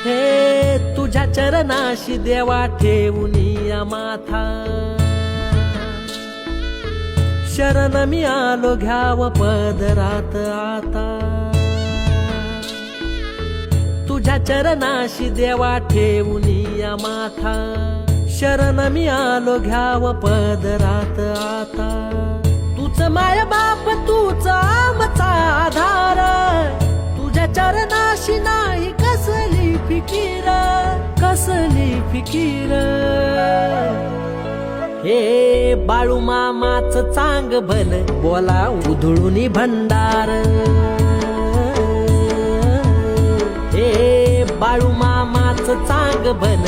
हे तुझ्या चरणाशी देवा ठेवूनिया माथा, शरण मी आलो घ्याव पदरात आता. तुझ्या चरणाशी देवा ठेवूनिया माथा, शरण मी आलो घ्याव पदरात आता. तूच माय बाप तूच आमचा आधार, तुझ्या चरणाशी नाही कसली फिकीर, कसली फिकीर. हे बाळू मामाच चांग भल बोला उधळूनी भंडार. हे बाळू मामाच चांग भल